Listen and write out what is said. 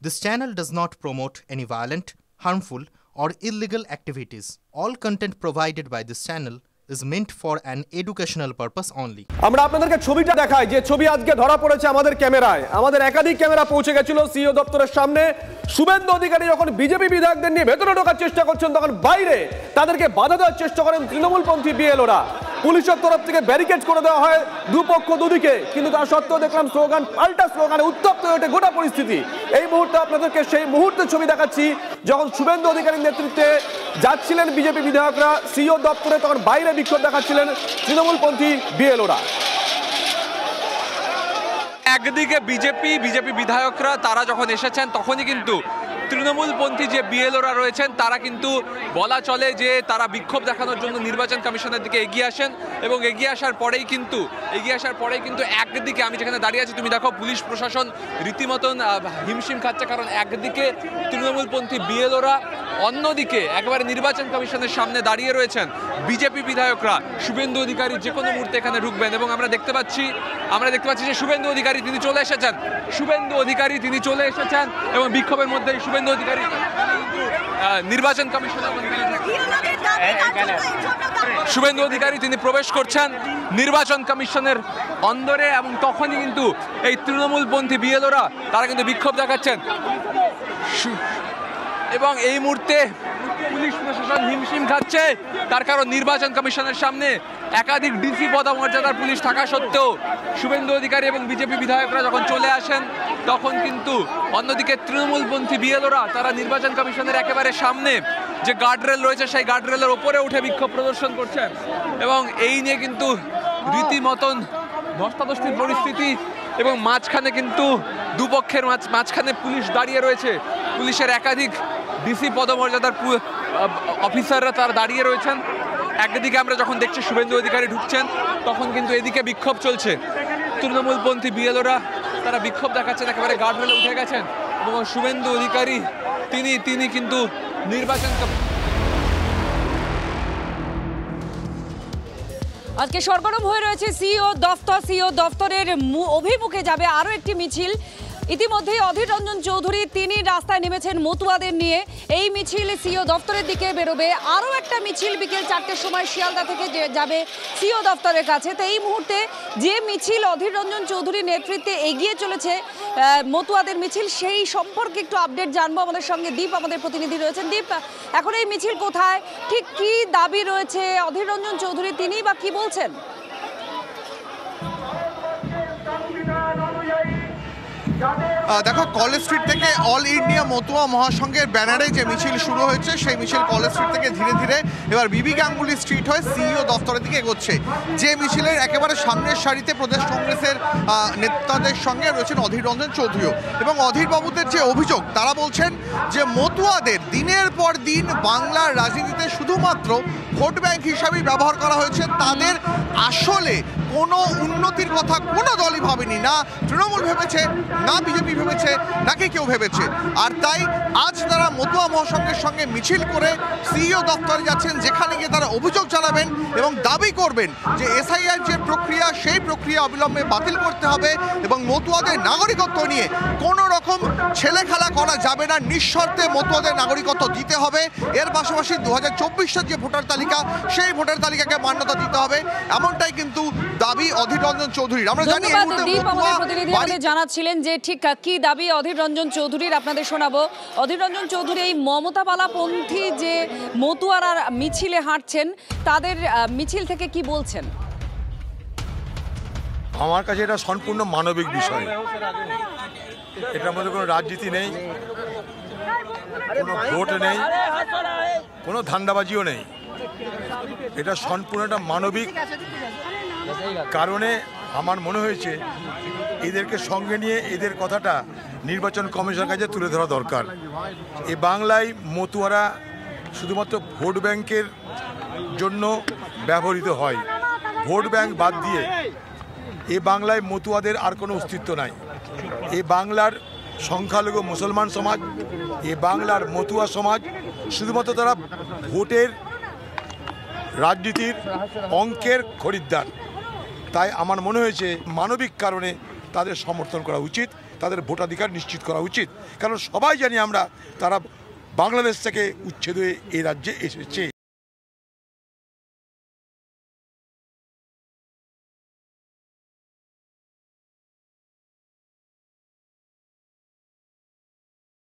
This channel does not promote any violent, harmful, or illegal activities. All content provided by this channel is meant for an educational purpose only. আমরা আপনাদেরকে ছবিটা দেখাই যে ছবি আজকে ধরা পড়েছে আমাদের ক্যামেরায়। আমাদের একাধিক ক্যামেরা পৌঁছে গেছিল সিইও দপ্তরের সামনে। শুভেন্দু অধিকারী যখন বিজেপি বিধায়কদের নিয়ে ভেতরে ঢোকার চেষ্টা করছেন তখন বাইরে তাদেরকে বাধা দেওয়ার চেষ্টা করেন তৃণমূলপন্থী বিএলওরা। পুলিশের তরফ থেকে ব্যারিকেড করে দেওয়া হয় দুপক্ষ দুদিকে, কিন্তু তার সত্ত্বেও দেখলাম স্লোগান পাল্টা স্লোগানে উত্তপ্ত হয়ে ওঠে গোটা পরিস্থিতি। এই মুহূর্তে আপনাদেরকে সেই মুহূর্তের ছবি দেখাচ্ছি যখন শুভেন্দু অধিকারীর নেতৃত্বে যাচ্ছিলেন বিজেপি বিধায়করা সিইও দপ্তরে, তখন বাইরে বিক্ষোভ দেখাচ্ছিলেন তৃণমূলপন্থী বিএলওরা। একদিকে বিজেপি বিধায়করা তারা যখন এসেছেন তখনই কিন্তু তৃণমূলপন্থী যে বিএলওরা রয়েছেন তারা কিন্তু বলা চলে যে তারা বিক্ষোভ দেখানোর জন্য নির্বাচন কমিশনের দিকে এগিয়ে আসেন এবং এগিয়ে আসার পরেই কিন্তু একদিকে আমি যেখানে দাঁড়িয়ে আছি তুমি দেখো পুলিশ প্রশাসন রীতিমতন হিমশিম খাচ্ছে, কারণ একদিকে তৃণমূলপন্থী বিএলওরা, অন্যদিকে একেবারে নির্বাচন কমিশনের সামনে দাঁড়িয়ে রয়েছেন বিজেপি বিধায়করা। শুভেন্দু অধিকারী যে কোনো মুহূর্তে এখানে ঢুকবেন এবং আমরা দেখতে পাচ্ছি যে শুভেন্দু অধিকারী তিনি চলে এসেছেন এবং বিক্ষোভের মধ্যে শুভেন্দু অধিকারী নির্বাচন কমিশনের শুভেন্দু অধিকারী তিনি প্রবেশ করছেন নির্বাচন কমিশনের অন্দরে এবং তখনই কিন্তু এই তৃণমূলপন্থী বিএলওরা তারা কিন্তু বিক্ষোভ দেখাচ্ছেন এবং এই মুহূর্তে পুলিশ প্রশাসন হিমশিম খাচ্ছে। তার কারণ নির্বাচন কমিশনের সামনে একাধিক ডিসি পদমর্যাদার পুলিশ থাকা সত্ত্বেও শুভেন্দু অধিকারী এবং বিজেপি বিধায়করা যখন চলে আসেন তখন কিন্তু অন্যদিকে তৃণমূলপন্থী বিএলওরা তারা নির্বাচন কমিশনের একেবারে সামনে যে গার্ডরেল রয়েছে সেই গার্ডরেলের ওপরে উঠে বিক্ষোভ প্রদর্শন করছেন এবং এই নিয়ে কিন্তু রীতিমতন ধস্তাধস্তির পরিস্থিতি এবং মাঝখানে কিন্তু দুপক্ষের মাঝখানে পুলিশ দাঁড়িয়ে রয়েছে। পুলিশের একাধিক ডিসি পদমর্যাদার অফিসাররা তারা দাঁড়িয়ে রয়েছেন। একদিকে আমরা যখন দেখছি শুভেন্দু অধিকারী ঢুকছেন তখন কিন্তু এদিকে বিক্ষোভ চলছে। তৃণমূলপন্থী বিএলওরা তারা বিক্ষোভ দেখাচ্ছেন, একেবারে গার্ডরেলে উঠে গেছেন এবং শুভেন্দু অধিকারী তিনি কিন্তু নির্বাচন আজকে সরগরম হয়ে রয়েছে সিইও দফতরের অভিমুখে যাবে আরও একটি মিছিল। ইতিমধ্যেই অধীর রঞ্জন চৌধুরী তিনি রাস্তায় নেমেছেন মতুয়াদের নিয়ে। এই মিছিল সিইও দফতরের দিকে বেরোবে। আরও একটা মিছিল বিকেল 4টের সময় শিয়ালদা থেকে যাবে সিইও দফতরের কাছে। তো এই মুহূর্তে যে মিছিল অধীর রঞ্জন চৌধুরীর নেতৃত্বে এগিয়ে চলেছে মতুয়াদের মিছিল, সেই সম্পর্কে একটু আপডেট জানবো। আমাদের সঙ্গে দীপ আমাদের প্রতিনিধি রয়েছেন। দীপ, এখন এই মিছিল কোথায়, ঠিক কি দাবি রয়েছে অধীর রঞ্জন চৌধুরী, তিনি বা কি বলছেন? দেখো, কলেজ স্ট্রিট থেকে অল ইন্ডিয়া মতুয়া মহাসংঘের ব্যানারে যে মিছিল শুরু হয়েছে সেই মিছিল কলেজ স্ট্রিট থেকে ধীরে ধীরে এবার বিবি গাঙ্গুলি স্ট্রিট হয়ে সিইও দফতরের দিকে এগোচ্ছে। যে মিছিলের একেবারে সামনের সারিতে প্রদেশ কংগ্রেসের নেতাদের সঙ্গে রয়েছেন অধীর রঞ্জন চৌধুরীও, এবং অধীর বাবুদের যে অভিযোগ তারা বলছেন যে মতুয়াদের দিনের পর দিন বাংলার রাজনীতিতে শুধুমাত্র ভোট ব্যাংক হিসাবেই ব্যবহার করা হয়েছে। তাদের আসলে কোনো উন্নতির কথা কোনো দলই ভাবেনি, না তৃণমূল ভেবেছে, না বিজেপি ভেবেছে, নাকি কেউ ভেবেছে। আর তাই আজ তারা মতুয়া মহাসংঘের সঙ্গে মিছিল করে সিইও দপ্তরে যাচ্ছেন, যেখানে গিয়ে তারা অভিযোগ জানাবেন এবং দাবি করবেন যে এসআইআর যে প্রক্রিয়া সেই প্রক্রিয়া অবিলম্বে বাতিল করতে হবে এবং মতুয়াদের নাগরিকত্ব নিয়ে কোনো রকম ছেলেখেলা করা যাবে না, নিঃশর্তে মতুয়াদের নাগরিকত্ব দিতে হবে। এর পাশাপাশি 2024 যে ভোটার তালিকা সেই ভোটার তালিকাকে মান্যতা দিতে হবে, এমনটাই কিন্তু দাবি অধীর রঞ্জন চৌধুরীর। আমরা জানি জানাচ্ছিলেন যে ঠিক কি দাবি অধীর রঞ্জন চৌধুরীর, আপনাদের শোনাবো। অধীর রঞ্জন চৌধুরী, এই মমতাবালাপন্থী যে মতুয়ারা মিছিলে হাঁটছেন তাদের মিছিল থেকে কি বলছেন? আমার কাছে এটা সম্পূর্ণ মানবিক বিষয়। এটার মধ্যে কোনো রাজনীতি নেই, কোনো ভোট নেই, কোনো ধান্দাবাজিও নেই। এটা সম্পূর্ণ একটা মানবিক কারণে আমার মনে হয়েছে এদেরকে সঙ্গে নিয়ে এদের কথাটা নির্বাচন কমিশনের কাছে তুলে ধরা দরকার। এই বাংলায় মতুয়ারা শুধুমাত্র ভোট ব্যাংকের জন্য ব্যবহৃত হয়। ভোট ব্যাংক বাদ দিয়ে এ বাংলায় মতুয়াদের আর কোনো অস্তিত্ব নাই। এ বাংলার সংখ্যালঘু মুসলমান সমাজ, এ বাংলার মতুয়া সমাজ শুধুমাত্র তারা ভোটের রাজনীতির অঙ্কের খরিদ্দার। তাই আমার মনে হয়েছে মানবিক কারণে তাদের সমর্থন করা উচিত তাদের ভোটাধিকার নিশ্চিত করা উচিত। কারণ সবাই জানি আমরা তারা বাংলাদেশ থেকে উচ্ছেদ হয়ে এই রাজ্যে এসেছে।